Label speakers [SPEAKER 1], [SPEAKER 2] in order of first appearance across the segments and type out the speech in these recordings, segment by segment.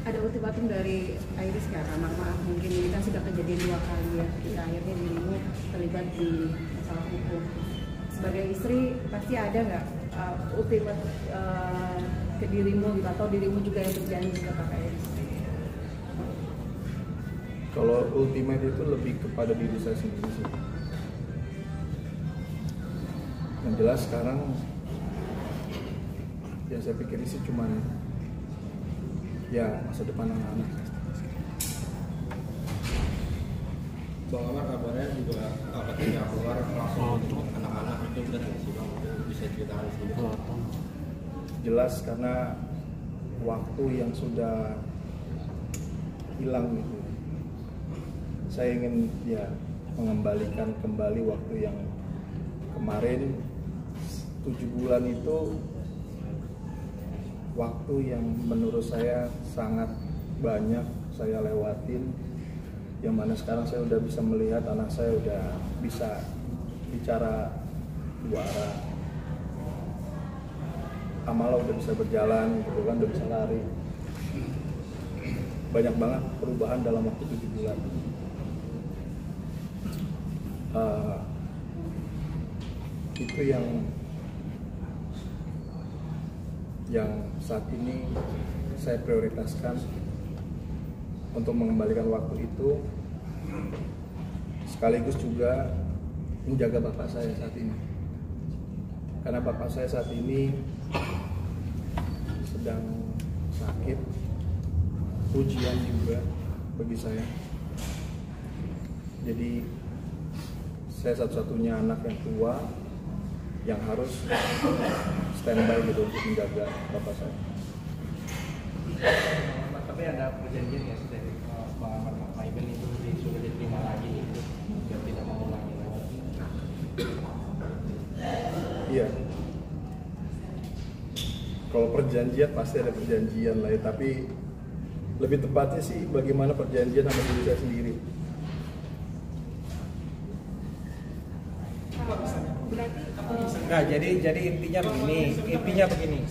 [SPEAKER 1] Ada ultimatum dari Iris nggak? Maaf, mungkin ini kan sudah kejadian 2 kali ya, ketika akhirnya dirimu terlibat di masalah hukum. Sebagai istri pasti ada nggak ultimate ke dirimu gitu, atau dirimu juga yang berjanji ke Kakak Iris?
[SPEAKER 2] Kalau ultimate itu lebih kepada diri saya sendiri sih. Yang jelas sekarang yang saya pikirin sih cuman ya masa depan anak-anak.
[SPEAKER 3] Bang Amar kabarnya juga ketika keluar langsung anak-anak itu udah nggak sih Bang? Bisa ceritakan sedikit?
[SPEAKER 2] Jelas karena waktu yang sudah hilang gitu. Saya ingin ya mengembalikan kembali waktu yang kemarin 7 bulan itu, waktu yang menurut saya sangat banyak saya lewatin, yang mana sekarang saya udah bisa melihat anak saya udah bisa bicara 2 arah, Amala udah bisa berjalan gitu kan, udah bisa lari. Banyak banget perubahan dalam waktu 7 bulan. Itu yang saat ini saya prioritaskan untuk mengembalikan waktu itu, sekaligus juga menjaga bapak saya saat ini, karena bapak saya saat ini sedang sakit, ujian juga bagi saya. Jadi saya satu-satunya anak yang tua yang harus standby gitu untuk menjaga bapak saya.
[SPEAKER 3] Tapi ada perjanjian nggak sih dari Bang Amar Pak Iben itu sudah diterima lagi itu biar tidak mengulangi lagi?
[SPEAKER 2] Iya. Kalau perjanjian pasti ada perjanjian lah ya, tapi lebih tepatnya sih bagaimana perjanjian sama diri saya sendiri.
[SPEAKER 4] Enggak, jadi intinya begini.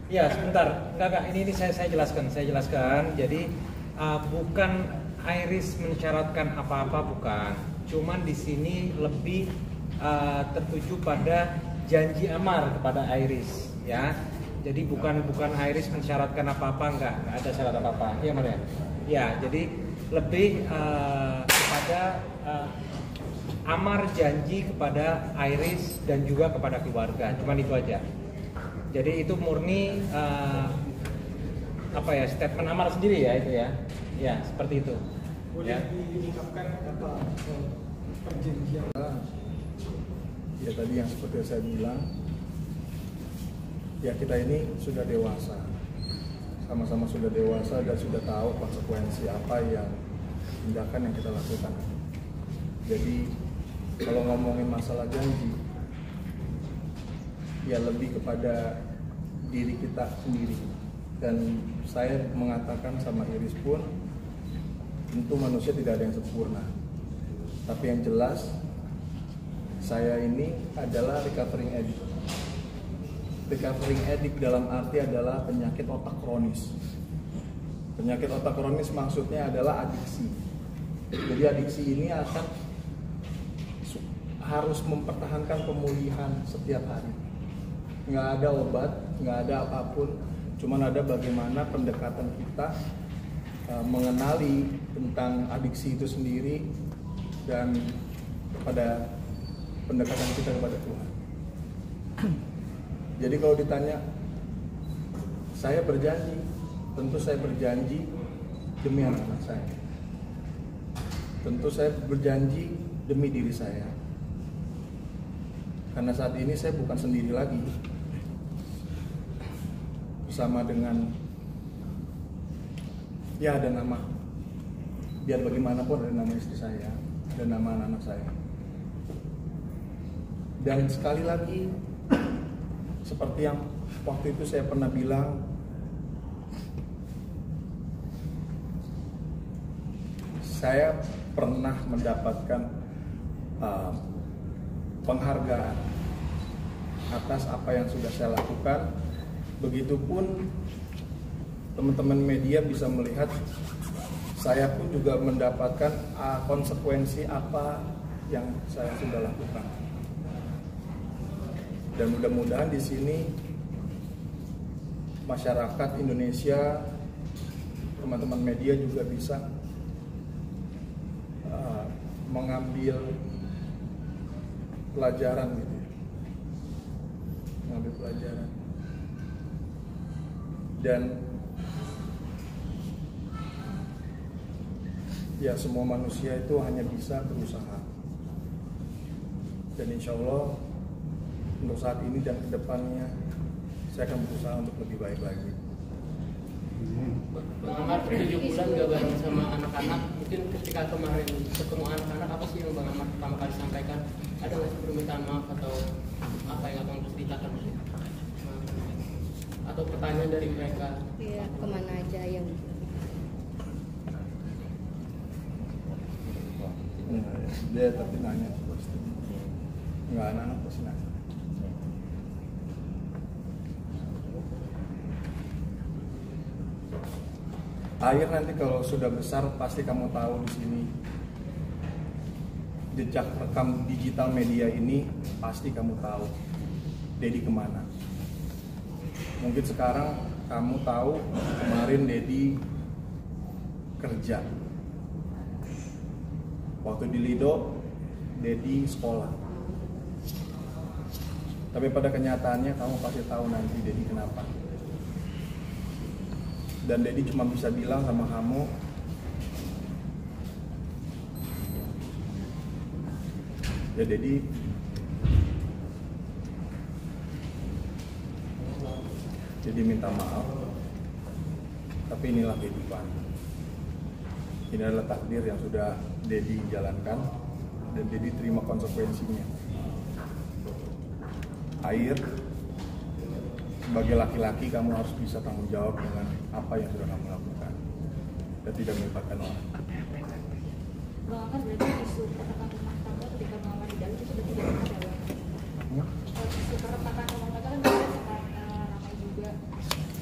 [SPEAKER 4] Ya sebentar, enggak ini saya jelaskan. Jadi bukan Iris mensyaratkan apa-apa, bukan. Cuman di sini lebih tertuju pada janji Amar kepada Iris, ya. Jadi bukan Iris mensyaratkan apa-apa, enggak ada syarat apa-apa. Iya mana ya? Ya, jadi lebih kepada Amar janji kepada Iris dan juga kepada keluarga, cuman itu aja. Jadi itu murni statement Amar sendiri ya itu ya, ya seperti itu.
[SPEAKER 5] Boleh
[SPEAKER 4] Ya.
[SPEAKER 5] diungkapkan apa perjanjian?
[SPEAKER 2] Ya tadi yang seperti saya bilang, ya kita ini sudah dewasa, sama-sama sudah dewasa dan sudah tahu konsekuensi apa yang tindakan yang kita lakukan. Jadi kalau ngomongin masalah janji, ya lebih kepada diri kita sendiri. Dan saya mengatakan sama Iris pun, tentu manusia tidak ada yang sempurna. Tapi yang jelas, saya ini adalah recovering addict. Recovering addict dalam arti adalah penyakit otak kronis. Penyakit otak kronis maksudnya adalah adiksi. Jadi adiksi ini harus mempertahankan pemulihan setiap hari. Nggak ada obat, nggak ada apapun, cuman ada bagaimana pendekatan kita mengenali tentang adiksi itu sendiri dan kepada pendekatan kita kepada Tuhan. Jadi kalau ditanya, saya berjanji, tentu saya berjanji demi anak-anak saya. Tentu saya berjanji demi diri saya. Karena saat ini saya bukan sendiri lagi, bersama dengan ya ada nama, biar bagaimanapun ada nama istri saya, ada nama anak-anak saya. Dan sekali lagi, seperti yang waktu itu saya pernah bilang, saya pernah mendapatkan penghargaan atas apa yang sudah saya lakukan. Begitupun teman-teman media bisa melihat saya pun juga mendapatkan konsekuensi apa yang saya sudah lakukan. Dan mudah-mudahan di sini masyarakat Indonesia, teman-teman media juga bisa mengambil pelajaran gitu ya. Mengambil pelajaran. Dan ya semua manusia itu hanya bisa berusaha. Dan insya Allah untuk saat ini dan kedepannya saya akan berusaha untuk lebih baik lagi.
[SPEAKER 6] Bang Amar 7 bulan gak bareng sama anak-anak, mungkin ketika kemarin ketemu anak-anak apa sih yang Bang Amar pertama kali sampaikan? Ada nggak sih permintaan maaf atau apa yang abang ceritakan mungkin? Atau pertanyaan dari mereka?
[SPEAKER 7] Iya, kemana aja yang
[SPEAKER 2] Dia tapi nanya pasti. Enggak, anak-anak pasti nanya. Akhir nanti kalau sudah besar pasti kamu tahu di sini jejak rekam digital media ini pasti kamu tahu Dedi kemana. Mungkin sekarang kamu tahu kemarin Dedi kerja. Waktu di Lido, Dedi sekolah. Tapi pada kenyataannya kamu pasti tahu nanti Dedi kenapa. Dan Dedi cuma bisa bilang sama kamu, ya Dedi jadi minta maaf, tapi inilah kehidupan. Ini adalah takdir yang sudah Dedi jalankan dan Dedi terima konsekuensinya. Air, sebagai laki-laki kamu harus bisa tanggung jawab dengan apa yang sudah kamu lakukan dan tidak melibatkan orang.
[SPEAKER 7] Bang Amar berarti isu keretakan rumah tangga ketika Bang Amar di dalam itu sudah tidak ada, Bang? Isu keretakan rumah tangga kan sudah sempat ramai juga,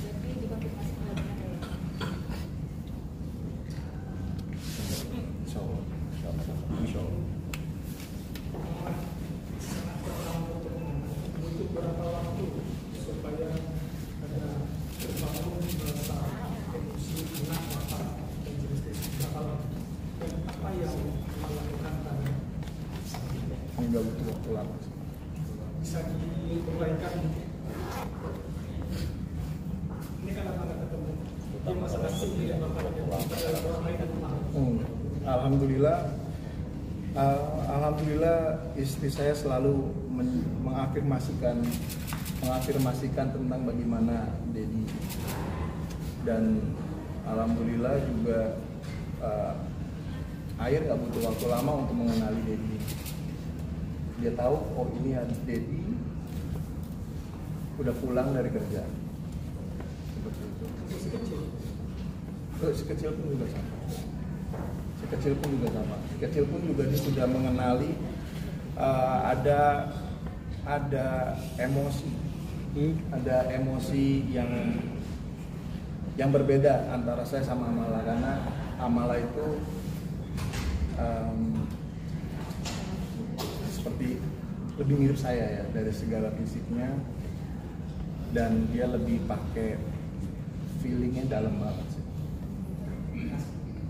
[SPEAKER 7] jadi dikonfirmasi kembali ada ya?
[SPEAKER 2] Insya Allah. Insya Allah.
[SPEAKER 5] Butuh berapa waktu supaya ada terbangun rasa emosi anak bapak dan jenis berapa waktu dan apa yang melakukan tadi
[SPEAKER 2] Ini nggak butuh waktu lama.
[SPEAKER 5] bisa diperbaikan. Ini kan lama nggak ketemu. Di masa lalu tidak bapak dan perbaikan rumah.
[SPEAKER 2] Alhamdulillah istri saya selalu mengafirmasikan tentang bagaimana Dedi, dan alhamdulillah juga Air nggak butuh waktu lama untuk mengenali Dedi. Dia tahu oh ini Dedi udah pulang dari kerja. Seperti itu. Si kecil pun juga sama. Si kecil pun juga dia sudah mengenali ada emosi, ada emosi yang berbeda antara saya sama Amala, karena Amala itu seperti lebih mirip saya ya dari segala fisiknya, dan dia lebih pakai feelingnya dalam banget sih.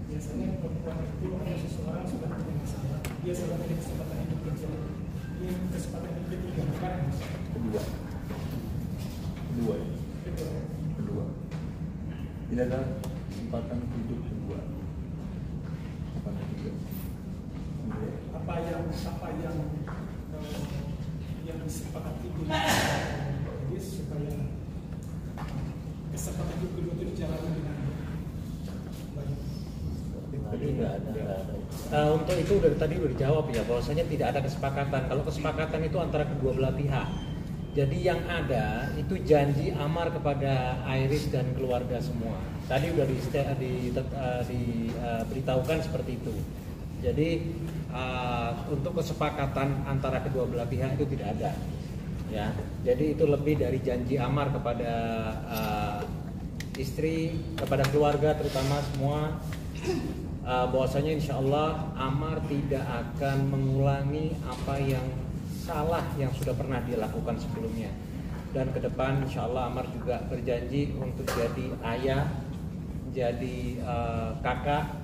[SPEAKER 5] Biasanya perempuan itu kalau seseorang sudah punya masalah, dia sudah punya kesempatan hidup kerja. Ini kesempatan hidup ketiga, bukan?
[SPEAKER 2] Kedua. Ini adalah kesempatan hidup kedua. Bukan ketiga.
[SPEAKER 5] Apa yang disepakati di jadi supaya kesempatan hidup kedua itu dijalani dengan baik.
[SPEAKER 4] Untuk itu tadi udah dijawab ya, bahwasanya tidak ada kesepakatan. Kalau kesepakatan itu antara kedua belah pihak. Jadi yang ada itu janji Amar kepada Iris dan keluarga semua. Tadi udah diberitahukan seperti itu. Jadi untuk kesepakatan antara kedua belah pihak itu tidak ada. Ya, jadi itu lebih dari janji Amar kepada istri, kepada keluarga terutama semua, bahwasanya insya Allah Amar tidak akan mengulangi apa yang salah yang sudah pernah dia lakukan sebelumnya. Dan ke depan insya Allah Amar juga berjanji untuk jadi ayah, jadi kakak,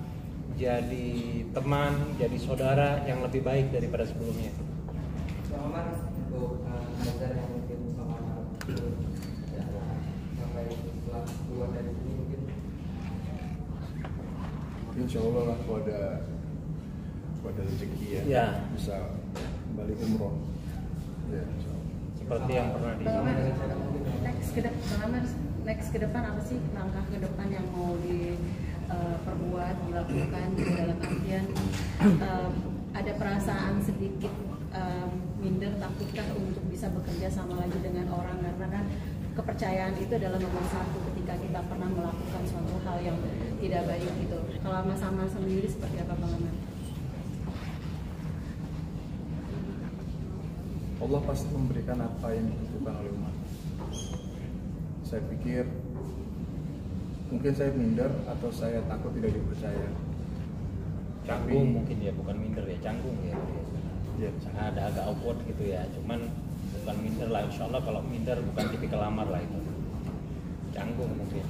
[SPEAKER 4] jadi teman, jadi saudara yang lebih baik daripada sebelumnya.
[SPEAKER 6] Bang Amar, untuk azan yang mungkin Bang Amar sampai setelah keluar dari sini mungkin
[SPEAKER 2] Insya Allah lah kalau ada rezeki ya, bisa balik umroh ya,
[SPEAKER 4] seperti yang pernah di
[SPEAKER 1] next ke depan apa sih langkah ke depan yang mau diperbuat, dilakukan dalam artian ada perasaan sedikit minder, takutkah untuk bisa bekerja sama lagi dengan orang, karena kan kepercayaan itu adalah nomor satu ketika kita pernah melakukan suatu hal yang tidak baik gitu. Kalau Mas Amar sendiri seperti apa Bang Amar?
[SPEAKER 2] Allah pasti memberikan apa yang dibutuhkan oleh umat. Saya pikir mungkin saya minder atau saya takut tidak dipercaya.
[SPEAKER 4] Canggung mungkin ya, bukan minder ya, canggung ya.
[SPEAKER 2] Ya,
[SPEAKER 4] Ada agak awkward gitu ya, cuman bukan minder lah. Insya Allah kalau minder bukan tipikal Amar lah itu. Canggung mungkin.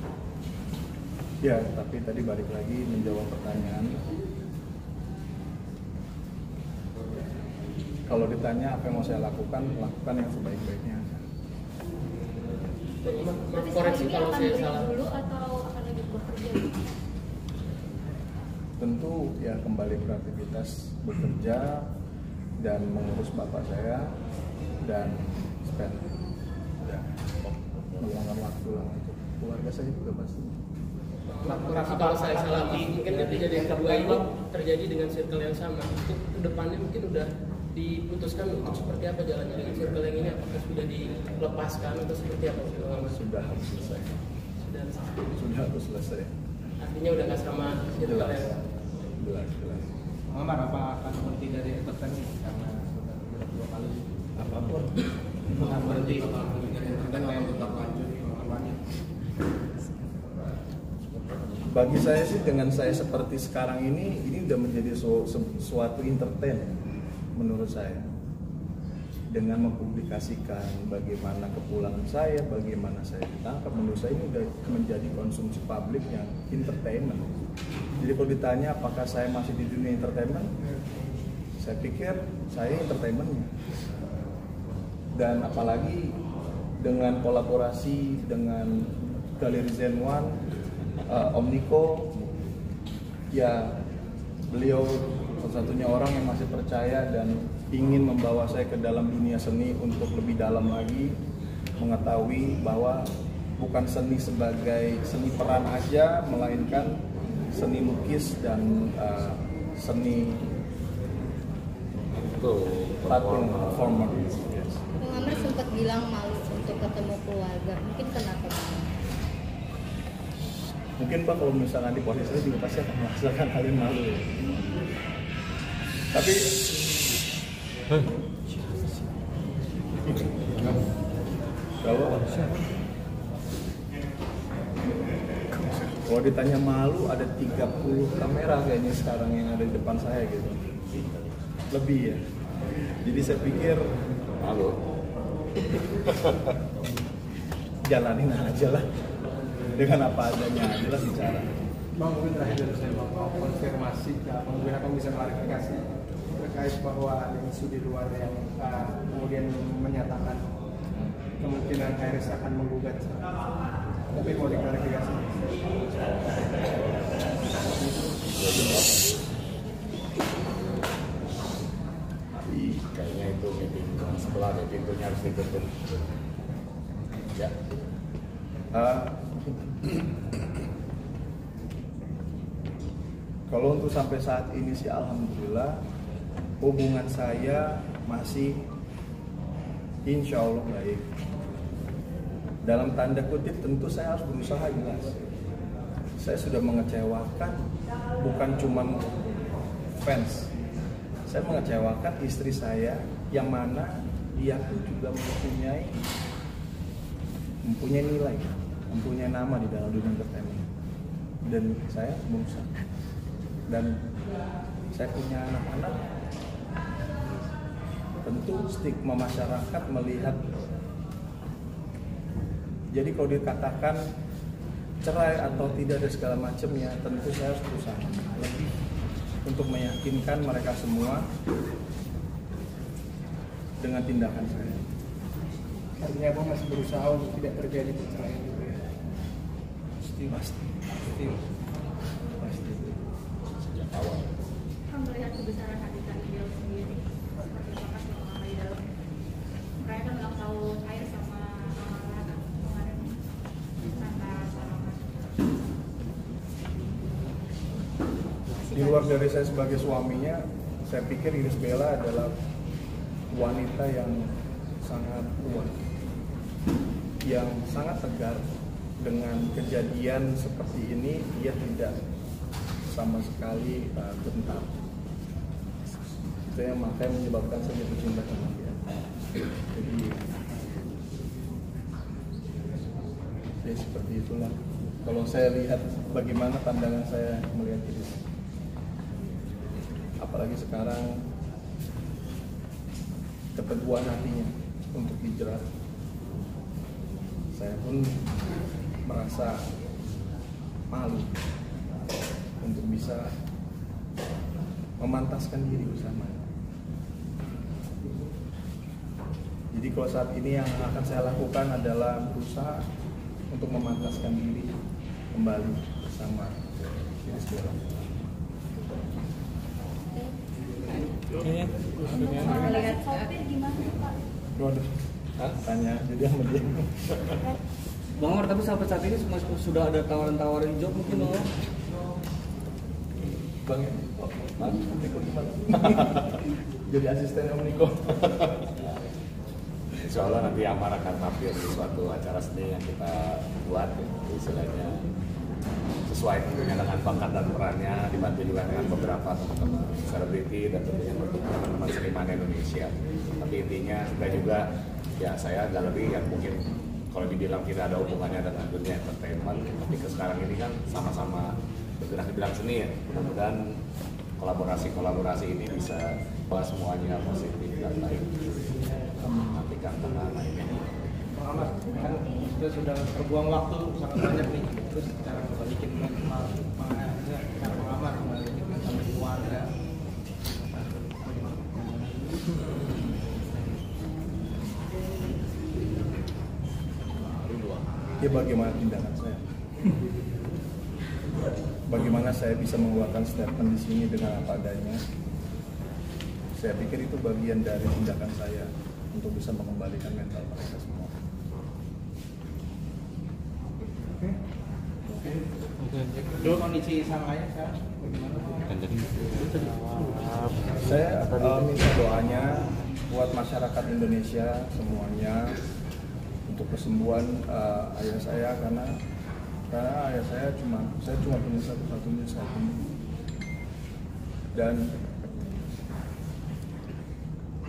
[SPEAKER 2] ya, tapi tadi balik lagi menjawab pertanyaan. Kalau ditanya apa yang mau saya lakukan yang sebaik-baiknya.
[SPEAKER 7] Berarti
[SPEAKER 6] koreksi
[SPEAKER 7] ini
[SPEAKER 6] kalau
[SPEAKER 7] akan
[SPEAKER 6] saya
[SPEAKER 7] break
[SPEAKER 6] salah.
[SPEAKER 7] dulu atau akan lanjut bekerja?
[SPEAKER 2] Tentu ya kembali beraktivitas bekerja dan mengurus bapak saya dan spend ya, meluangkan waktu lah untuk keluarga saya juga pasti.
[SPEAKER 6] Koreksi kalau saya salah, mungkin kejadian kedua ini terjadi dengan circle yang sama. Untuk kedepannya mungkin udah diputuskan untuk seperti apa jalannya dengan circle yang ini, apakah sudah dilepaskan atau seperti apa?
[SPEAKER 2] Sudah harus selesai. Sudah harus selesai.
[SPEAKER 6] Artinya udah nggak sama circle
[SPEAKER 2] Jelas,
[SPEAKER 6] yang
[SPEAKER 2] jelas.
[SPEAKER 3] Amar, apa akan berhenti dari entertainment karena sudah dua kali
[SPEAKER 2] Apapun.
[SPEAKER 3] akan berhenti dari entertainment tetap lanjut kampanye?
[SPEAKER 2] Bagi saya sih dengan saya seperti sekarang ini udah menjadi suatu entertain menurut saya. Dengan mempublikasikan bagaimana kepulangan saya, bagaimana saya ditangkap, menurut saya ini udah menjadi konsumsi publik yang entertainment. Jadi kalau ditanya apakah saya masih di dunia entertainment, saya pikir saya entertainmentnya. Dan apalagi dengan kolaborasi dengan Galeri Zen One, Om Niko, ya beliau satu-satunya orang yang masih percaya dan ingin membawa saya ke dalam dunia seni untuk lebih dalam lagi, mengetahui bahwa bukan seni sebagai seni peran aja, melainkan seni lukis dan seni patung performer. Yes.
[SPEAKER 8] Bang Amar sempat bilang malu untuk ketemu keluarga, mungkin kenapa?
[SPEAKER 2] Mungkin Pak kalau misalnya di posisi saya juga pasti akan merasakan hal yang malu ya. Tapi kalau ditanya malu, ada 30 kamera kayaknya sekarang yang ada di depan saya gitu. Lebih ya. Jadi saya pikir malu. Jalanin aja lah. Dengan apa adanya aja lah bicara.
[SPEAKER 3] Bang, mungkin terakhir dari saya Bang, mau konfirmasi, mungkin Abang bisa klarifikasi terkait bahwa ada isu di luar yang kemudian menyatakan kemungkinan Iris akan menggugat. Tapi mau diklarifikasi.
[SPEAKER 9] Tapi kayaknya itu meeting sebelah ada pintunya harus ditutup. Ya.
[SPEAKER 2] Kalau untuk sampai saat ini sih alhamdulillah hubungan saya masih insya Allah baik. Dalam tanda kutip tentu saya harus berusaha jelas. Saya sudah mengecewakan bukan cuma fans. Saya mengecewakan istri saya yang mana dia pun juga mempunyai nilai. mempunyai nama di dalam dunia entertainment, dan saya berusaha, dan saya punya anak-anak. Tentu stigma masyarakat melihat, jadi kalau dikatakan cerai atau tidak ada segala macamnya, tentu saya harus berusaha lebih untuk meyakinkan mereka semua dengan tindakan saya.
[SPEAKER 3] Artinya Abang masih berusaha untuk tidak terjadi perceraian juga ya?
[SPEAKER 2] Pasti.
[SPEAKER 9] Sejak awal.
[SPEAKER 7] Kan melihat kebesaran hati beliau sendiri, seperti apa sih pengalaman di dalam merayakan ulang tahun Air sama Raka kemarin tanpa salaman.
[SPEAKER 2] Di luar dari saya sebagai suaminya, saya pikir Irish Bella adalah wanita yang sangat kuat, yang sangat tegar. Dengan kejadian seperti ini, dia tidak sama sekali gentar. Itu yang makanya menyebabkan saya jatuh cinta sama dia. Jadi ya seperti itulah. Kalau saya lihat bagaimana pandangan saya melihat ini, apalagi sekarang keteguhan hatinya untuk hijrah, saya pun merasa malu untuk bisa memantaskan diri bersama. Jadi kalau saat ini yang akan saya lakukan adalah berusaha untuk memantaskan diri kembali bersama Irish Bella.
[SPEAKER 7] Melihat sopir gimana Pak?
[SPEAKER 2] Waduh, tanya jadi sama dia.
[SPEAKER 10] Bang Omar, tapi sampai saat ini sudah ada tawaran-tawaran job mungkin Bang Omar?
[SPEAKER 2] Bang, Mas, Niko gimana? Jadi asisten Om Niko.
[SPEAKER 9] Insya Allah nanti Amar akan tampil di suatu acara seni yang kita buat, istilahnya sesuai tentunya dengan bakat dan perannya, dibantu juga dengan beberapa teman-teman selebriti dan tentunya teman-teman seniman Indonesia. Tapi intinya kita juga, ya saya agak lebih yang mungkin kalau dibilang tidak ada hubungannya dengan dunia entertainment, tapi sekarang ini kan sama-sama bergerak di bidang seni ya. Mudah-mudahan kolaborasi ini bisa bahwa semuanya positif dan baik. Nantikan tengah ini.
[SPEAKER 3] Bang Ahmad, kan kita sudah terbuang waktu sangat banyak nih, terus cara membalikin cara Bang Ahmad membalikin sama keluarga.
[SPEAKER 2] Ya bagaimana tindakan saya? Bagaimana saya bisa mengeluarkan statement di sini dengan apa adanya? Saya pikir itu bagian dari tindakan saya untuk bisa mengembalikan mental mereka semua.
[SPEAKER 3] Dulu kondisi sang ayah sekarang bagaimana?
[SPEAKER 2] Saya minta doanya buat masyarakat Indonesia semuanya untuk kesembuhan ayah saya, karena ayah saya cuma punya satu-satunya saat ini, dan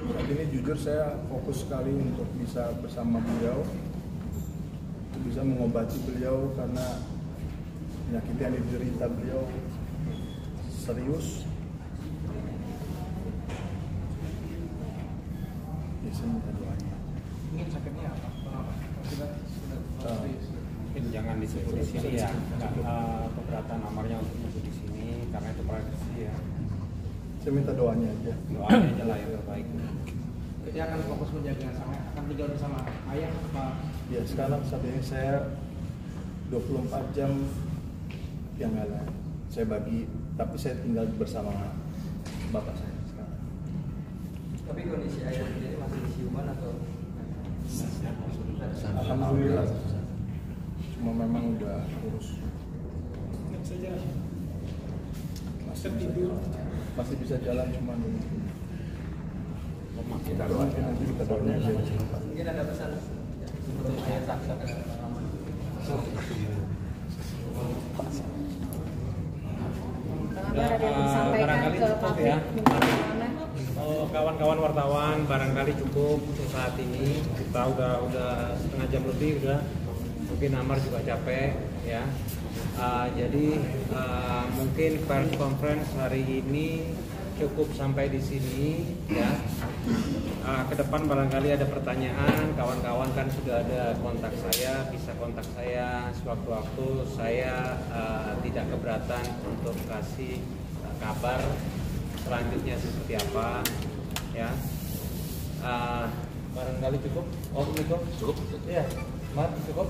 [SPEAKER 2] saat ini jujur saya fokus sekali untuk bisa bersama beliau, untuk bisa mengobati beliau karena penyakit yang diderita beliau serius. Ya, saya minta doanya.
[SPEAKER 3] Mungkin sakitnya apa?
[SPEAKER 4] Mungkin jangan disebut di sini ya, keberatan amarnya untuk disebut di sini karena itu privasi ya.
[SPEAKER 2] Saya minta doanya aja.
[SPEAKER 4] Doanya aja lah yang terbaik.
[SPEAKER 3] Jadi akan fokus menjaga sama, akan tinggal bersama ayah apa?
[SPEAKER 2] Ya sekarang saat ini saya 24 jam yang lain saya bagi, tapi saya tinggal bersama bapak saya sekarang.
[SPEAKER 10] Tapi kondisi ayah sendiri masih siuman atau?
[SPEAKER 2] Alhamdulillah. Cuma memang udah kurus. Masih bisa jalan, cuma
[SPEAKER 9] Kita doakan.
[SPEAKER 2] nanti kita doanya aja.
[SPEAKER 10] Mungkin ada pesan untuk ayah saksa ke Rahman.
[SPEAKER 1] Ada yang disampaikan
[SPEAKER 4] barangkali
[SPEAKER 1] ke
[SPEAKER 4] cukup
[SPEAKER 1] publik
[SPEAKER 4] ya.
[SPEAKER 1] bagaimana?
[SPEAKER 4] Kawan-kawan wartawan barangkali cukup untuk saat ini. Kita udah setengah jam lebih udah. Mungkin mungkin Amar juga capek ya. Jadi mungkin press conference hari ini cukup sampai di sini ya. Ke depan barangkali ada pertanyaan, kawan-kawan kan sudah ada kontak saya, bisa kontak saya sewaktu-waktu. Saya tidak keberatan untuk kasih kabar selanjutnya seperti apa ya. Barangkali cukup. Oh, cukup.
[SPEAKER 9] Cukup.
[SPEAKER 4] Iya, Mar, cukup.